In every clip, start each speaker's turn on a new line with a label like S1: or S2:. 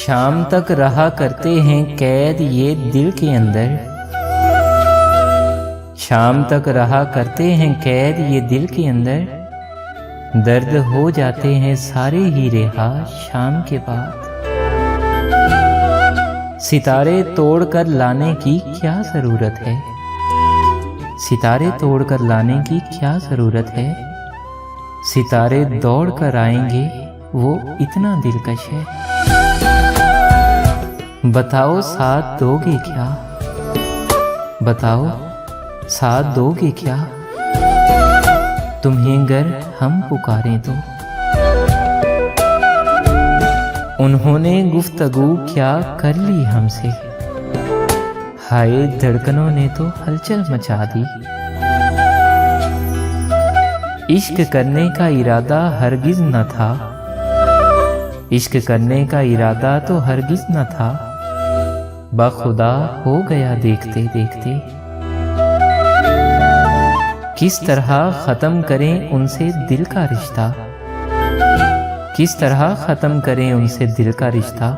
S1: शाम तक रहा करते हैं कैद ये दिल के अंदर, शाम तक रहा करते हैं कैद ये दिल के अंदर। दर्द हो जाते हैं सारे ही रिहा शाम के बाद। सितारे तोड़कर लाने की क्या ज़रूरत है, सितारे तोड़कर लाने की क्या ज़रूरत है। सितारे दौड़ कर आएंगे वो इतना दिलकश है। बताओ साथ दोगे क्या, बताओ साथ दोगे क्या, तुम्हें अगर हम पुकारें तो। उन्होंने गुफ्तगू क्या कर ली हमसे, हाय धड़कनों ने तो हलचल मचा दी। इश्क करने का इरादा हरगिज न था, इश्क करने का इरादा तो हरगिज न था। बाखुदा हो गया देखते देखते। किस तरह ख़त्म करें उनसे दिल का रिश्ता, किस तरह ख़त्म करें उनसे दिल का रिश्ता।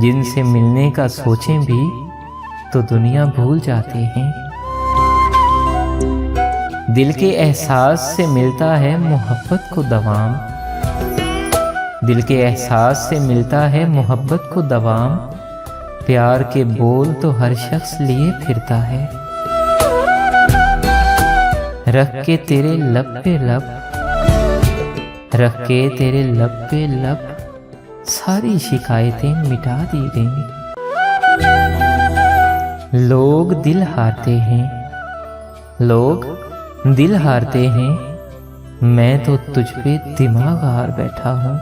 S1: जिनसे मिलने का सोचें भी तो दुनिया भूल जाते हैं। दिल के एहसास से मिलता है मोहब्बत को दवाम, दिल के एहसास से मिलता है मोहब्बत को दवाम। प्यार के बोल तो हर शख्स लिए फिरता है, रख के तेरे लब पे लब, रख के तेरे लब पे लब। सारी शिकायतें मिटा दी गई। लोग दिल हारते हैं, लोग दिल हारते हैं। मैं तो तुझ पे दिमाग हार बैठा हूँ।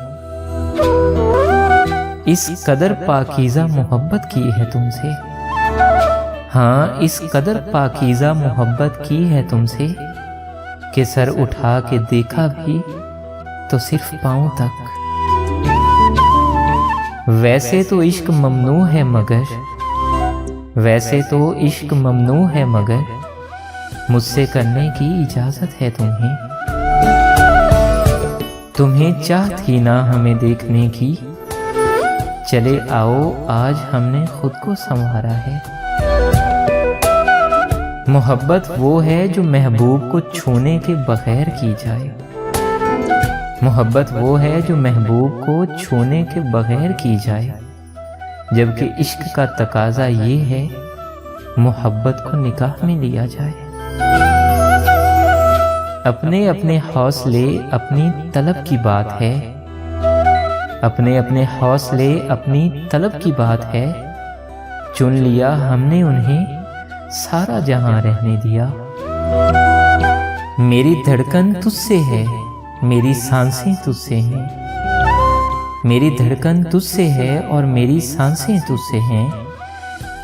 S1: इस कदर पाकीज़ा मोहब्बत की है तुमसे, हाँ इस कदर पाकीज़ा मोहब्बत की है तुमसे कि सर उठा के देखा भी तो सिर्फ पाँव तक। वैसे तो इश्क ममनू है मगर, वैसे तो इश्क ममनू है मगर मुझसे करने की इजाज़त है तुम्हें। तुम्हें चाह थी ना हमें देखने की, चले आओ आज हमने खुद को संवारा है। मोहब्बत वो है जो महबूब को छूने के बगैर की जाए, मोहब्बत वो है जो महबूब को छूने के बगैर की जाए। जबकि इश्क का तकाजा ये है मोहब्बत को निकाह में लिया जाए। अपने अपने हौसले अपनी तलब की बात है, अपने अपने हौसले अपनी तलब की बात है। चुन लिया हमने उन्हें सारा जहां रहने दिया। मेरी धड़कन तुझसे है, मेरी सांसें तुझसे हैं, मेरी धड़कन तुझसे है और मेरी सांसें तुझसे हैं।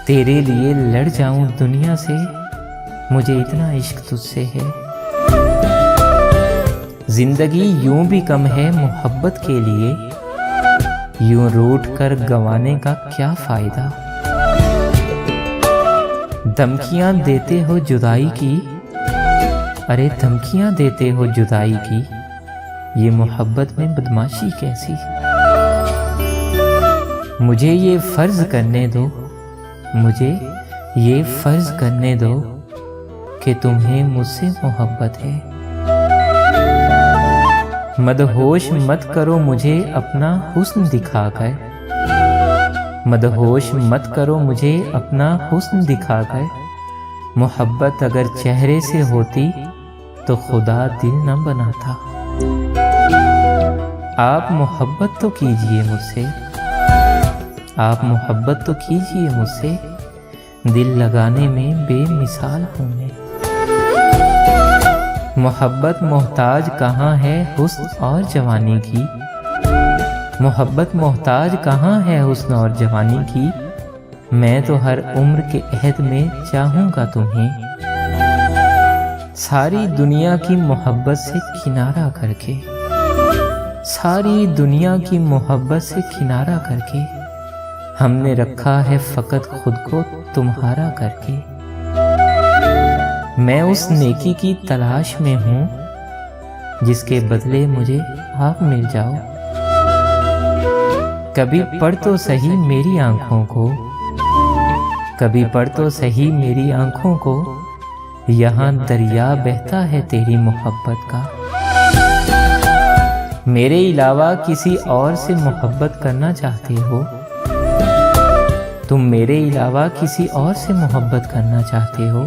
S1: तेरे लिए लड़ जाऊं दुनिया से, मुझे इतना इश्क तुझसे है। जिंदगी यूं भी कम है मोहब्बत के लिए, यूं रूठ कर गंवाने का क्या फायदा। धमकियां देते हो जुदाई की, अरे धमकियां देते हो जुदाई की। ये मोहब्बत में बदमाशी कैसी। मुझे ये फर्ज करने दो, मुझे ये फर्ज करने दो कि तुम्हें मुझसे मोहब्बत है। मदहोश मत करो मुझे अपना हुस्न दिखाकर, मदहोश मत करो मुझे अपना हुस्न दिखाकर। मोहब्बत अगर चेहरे से होती तो खुदा दिल न बनाता। आप मोहब्बत तो कीजिए मुझसे, आप मोहब्बत तो कीजिए मुझसे। दिल लगाने में बेमिसाल हूँ मैं। मोहब्बत मोहताज कहाँ है हुस्न और जवानी की, मोहब्बत मोहताज कहाँ है हुस्न और जवानी की। मैं तो हर उम्र के अहद में चाहूँगा तुम्हें, सारी दुनिया की मोहब्बत से किनारा करके, सारी दुनिया की मोहब्बत से किनारा करके। हमने रखा है फ़कत खुद को तुम्हारा करके। मैं उस नेकी की तलाश में हूँ जिसके बदले मुझे आप मिल जाओ। कभी पढ़ तो सही मेरी आंखों को, कभी पढ़ तो सही मेरी आंखों को, यहाँ दरिया बहता है तेरी मोहब्बत का। मेरे अलावा किसी और से मोहब्बत करना चाहते हो, तुम मेरे अलावा किसी और से मोहब्बत करना चाहते हो,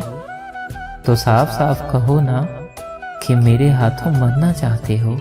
S1: तो साफ साफ कहो ना कि मेरे हाथों मरना चाहते हो।